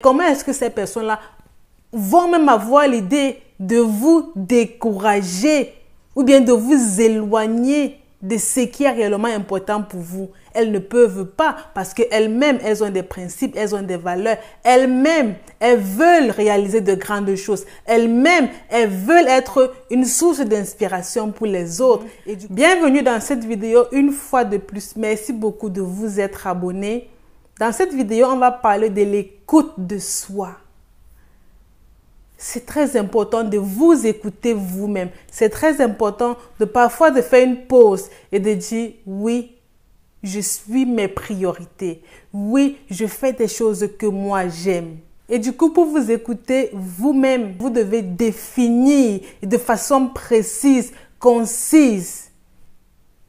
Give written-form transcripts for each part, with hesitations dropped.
Comment est-ce que ces personnes-là vont même avoir l'idée de vous décourager ou bien de vous éloigner de ce qui est réellement important pour vous? Elles ne peuvent pas parce qu'elles-mêmes, elles ont des principes, elles ont des valeurs. Elles-mêmes, elles veulent réaliser de grandes choses. Elles-mêmes, elles veulent être une source d'inspiration pour les autres. Bienvenue dans cette vidéo une fois de plus. Merci beaucoup de vous être abonné. Dans cette vidéo, on va parler de l'écoute de soi. C'est très important de vous écouter vous-même. C'est très important de parfois de faire une pause et de dire oui, je suis mes priorités. Oui, je fais des choses que moi j'aime. Et du coup, pour vous écouter vous-même, vous devez définir de façon précise, concise,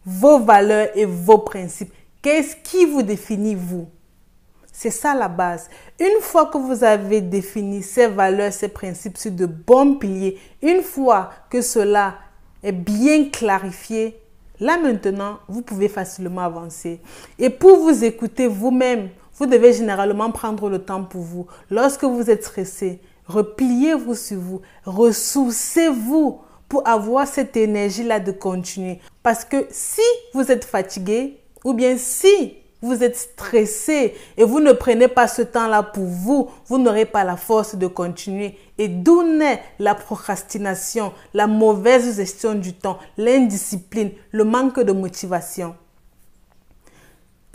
vos valeurs et vos principes. Qu'est-ce qui vous définit vous? C'est ça la base. Une fois que vous avez défini ces valeurs, ces principes sur de bons piliers, une fois que cela est bien clarifié, là maintenant, vous pouvez facilement avancer. Et pour vous écouter vous-même, vous devez généralement prendre le temps pour vous. Lorsque vous êtes stressé, repliez-vous sur vous, ressourcez-vous pour avoir cette énergie-là de continuer. Parce que si vous êtes fatigué, ou bien si vous êtes stressé et vous ne prenez pas ce temps-là pour vous, vous n'aurez pas la force de continuer. Et d'où naît la procrastination, la mauvaise gestion du temps, l'indiscipline, le manque de motivation.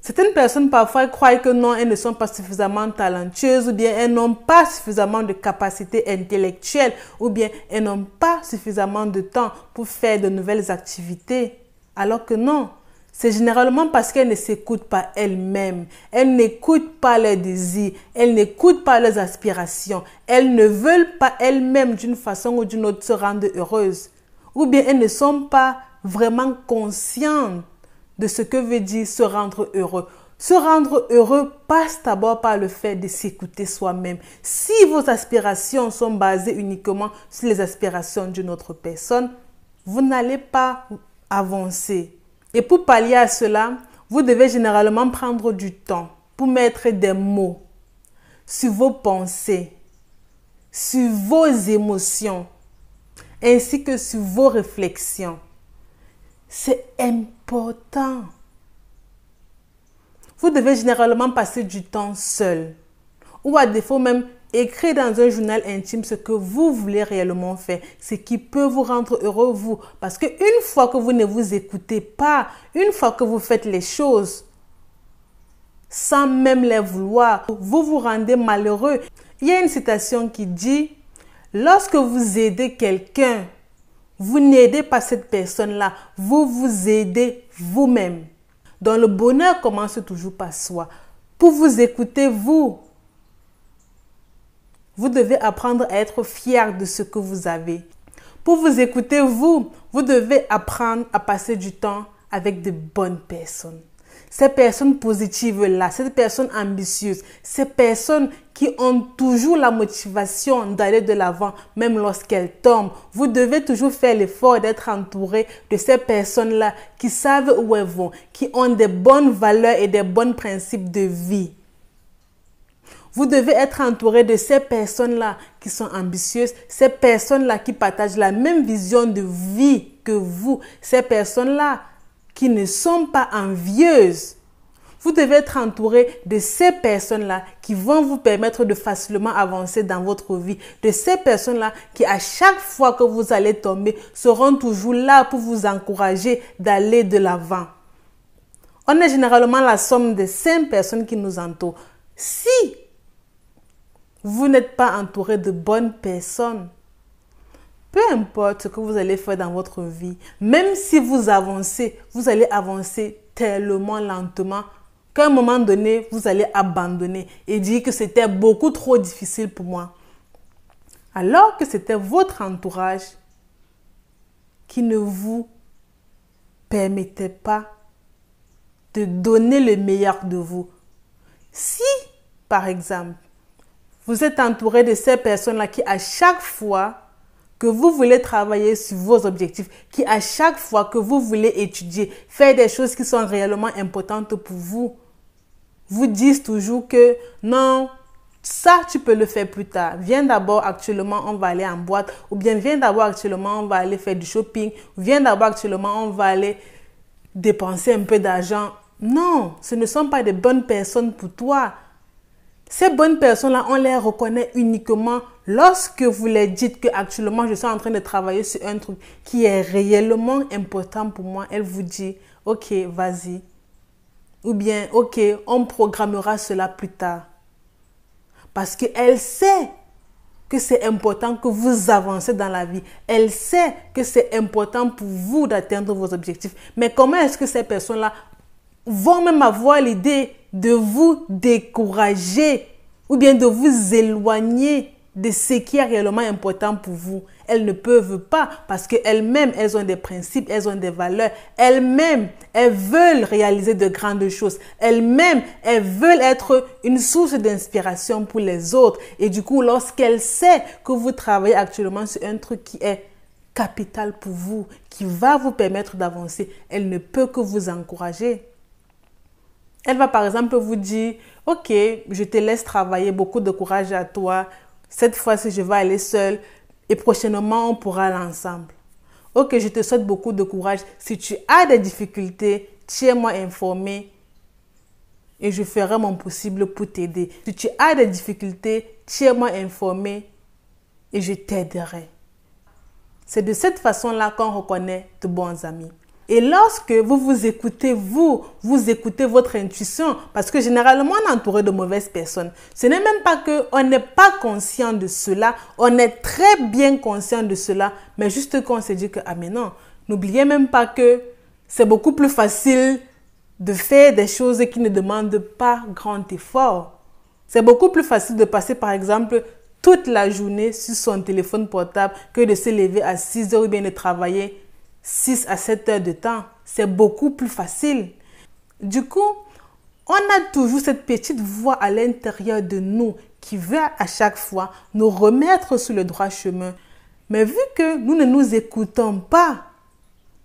Certaines personnes parfois croient que non, elles ne sont pas suffisamment talentueuses ou bien elles n'ont pas suffisamment de capacités intellectuelles ou bien elles n'ont pas suffisamment de temps pour faire de nouvelles activités. Alors que non. C'est généralement parce qu'elles ne s'écoutent pas elles-mêmes. Elles n'écoutent pas leurs désirs. Elles n'écoutent pas leurs aspirations. Elles ne veulent pas elles-mêmes d'une façon ou d'une autre se rendre heureuses. Ou bien elles ne sont pas vraiment conscientes de ce que veut dire se rendre heureux. Se rendre heureux passe d'abord par le fait de s'écouter soi-même. Si vos aspirations sont basées uniquement sur les aspirations d'une autre personne, vous n'allez pas avancer. Et pour pallier à cela, vous devez généralement prendre du temps pour mettre des mots sur vos pensées, sur vos émotions, ainsi que sur vos réflexions. C'est important. Vous devez généralement passer du temps seul, ou à défaut même écrire dans un journal intime ce que vous voulez réellement faire, ce qui peut vous rendre heureux vous. Parce qu'une fois que vous ne vous écoutez pas, une fois que vous faites les choses sans même les vouloir, vous vous rendez malheureux. Il y a une citation qui dit « Lorsque vous aidez quelqu'un, vous n'aidez pas cette personne-là, vous vous aidez vous-même. » Donc le bonheur commence toujours par soi. Pour vous écouter vous, vous devez apprendre à être fier de ce que vous avez. Pour vous écouter, vous devez apprendre à passer du temps avec de bonnes personnes. Ces personnes positives-là, ces personnes ambitieuses, ces personnes qui ont toujours la motivation d'aller de l'avant, même lorsqu'elles tombent. Vous devez toujours faire l'effort d'être entouré de ces personnes-là qui savent où elles vont, qui ont des bonnes valeurs et des bons principes de vie. Vous devez être entouré de ces personnes-là qui sont ambitieuses, ces personnes-là qui partagent la même vision de vie que vous, ces personnes-là qui ne sont pas envieuses. Vous devez être entouré de ces personnes-là qui vont vous permettre de facilement avancer dans votre vie, de ces personnes-là qui à chaque fois que vous allez tomber seront toujours là pour vous encourager d'aller de l'avant. On est généralement la somme de 5 personnes qui nous entourent. Si vous n'êtes pas entouré de bonnes personnes, peu importe ce que vous allez faire dans votre vie, même si vous avancez, vous allez avancer tellement lentement qu'à un moment donné, vous allez abandonner et dire que c'était beaucoup trop difficile pour moi. Alors que c'était votre entourage qui ne vous permettait pas de donner le meilleur de vous. Si, par exemple, vous êtes entouré de ces personnes-là qui, à chaque fois que vous voulez travailler sur vos objectifs, qui, à chaque fois que vous voulez étudier, faire des choses qui sont réellement importantes pour vous, vous disent toujours que non, Ça, tu peux le faire plus tard. Viens d'abord, actuellement, on va aller en boîte. Ou bien, viens d'abord, actuellement, on va aller faire du shopping. Ou viens d'abord, actuellement, on va aller dépenser un peu d'argent. Non, ce ne sont pas des bonnes personnes pour toi. Ces bonnes personnes-là, on les reconnaît uniquement lorsque vous leur dites que actuellement je suis en train de travailler sur un truc qui est réellement important pour moi. Elle vous dit, ok, vas-y. Ou bien, ok, on programmera cela plus tard. Parce qu'elle sait que c'est important que vous avancez dans la vie. Elle sait que c'est important pour vous d'atteindre vos objectifs. Mais comment est-ce que ces personnes-là vont même avoir l'idée de vous décourager ou bien de vous éloigner de ce qui est réellement important pour vous? Elles ne peuvent pas parce qu'elles-mêmes, elles ont des principes, elles ont des valeurs. Elles-mêmes, elles veulent réaliser de grandes choses. Elles-mêmes, elles veulent être une source d'inspiration pour les autres. Et du coup, lorsqu'elles savent que vous travaillez actuellement sur un truc qui est capital pour vous, qui va vous permettre d'avancer, elle ne peut que vous encourager. Elle va par exemple vous dire, ok, je te laisse travailler, beaucoup de courage à toi. Cette fois-ci, je vais aller seule et prochainement, on pourra aller ensemble. Ok, je te souhaite beaucoup de courage. Si tu as des difficultés, tiens-moi informé et je ferai mon possible pour t'aider. Si tu as des difficultés, tiens-moi informé et je t'aiderai. C'est de cette façon-là qu'on reconnaît de bons amis. Et lorsque vous écoutez, vous écoutez votre intuition, parce que généralement, on est entouré de mauvaises personnes. Ce n'est même pas qu'on n'est pas conscient de cela, on est très bien conscient de cela, mais juste qu'on se dit que, ah mais non, n'oubliez même pas que c'est beaucoup plus facile de faire des choses qui ne demandent pas grand effort. C'est beaucoup plus facile de passer, par exemple, toute la journée sur son téléphone portable que de se lever à 6 heures ou bien de travailler 6 à 7 heures de temps. C'est beaucoup plus facile. Du coup, on a toujours cette petite voix à l'intérieur de nous qui veut à chaque fois nous remettre sur le droit chemin. Mais vu que nous ne nous écoutons pas,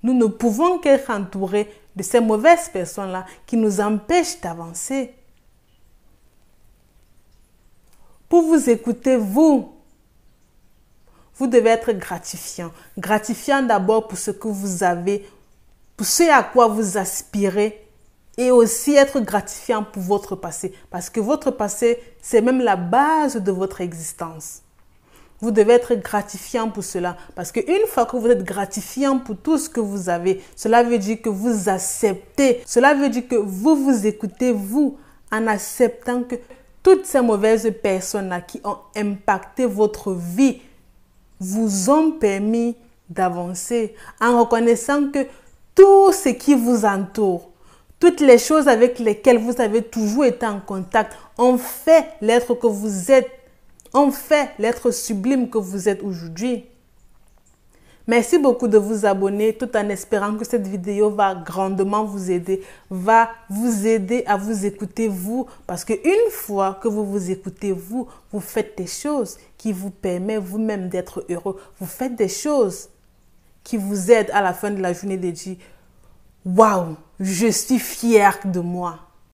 nous ne pouvons qu'être entourés de ces mauvaises personnes-là qui nous empêchent d'avancer. Pour vous écouter, vous devez être gratifiant. Gratifiant d'abord pour ce que vous avez, pour ce à quoi vous aspirez et aussi être gratifiant pour votre passé. Parce que votre passé, c'est même la base de votre existence. Vous devez être gratifiant pour cela. Parce qu'une fois que vous êtes gratifiant pour tout ce que vous avez, cela veut dire que vous acceptez. Cela veut dire que vous vous écoutez, vous, en acceptant que toutes ces mauvaises personnes-là qui ont impacté votre vie vous ont permis d'avancer en reconnaissant que tout ce qui vous entoure, toutes les choses avec lesquelles vous avez toujours été en contact ont fait l'être que vous êtes, ont fait l'être sublime que vous êtes aujourd'hui. Merci beaucoup de vous abonner tout en espérant que cette vidéo va grandement vous aider, va vous aider à vous écouter vous. Parce qu'une fois que vous vous écoutez vous, vous faites des choses qui vous permettent vous-même d'être heureux. Vous faites des choses qui vous aident à la fin de la journée de dire « Waouh, je suis fière de moi ».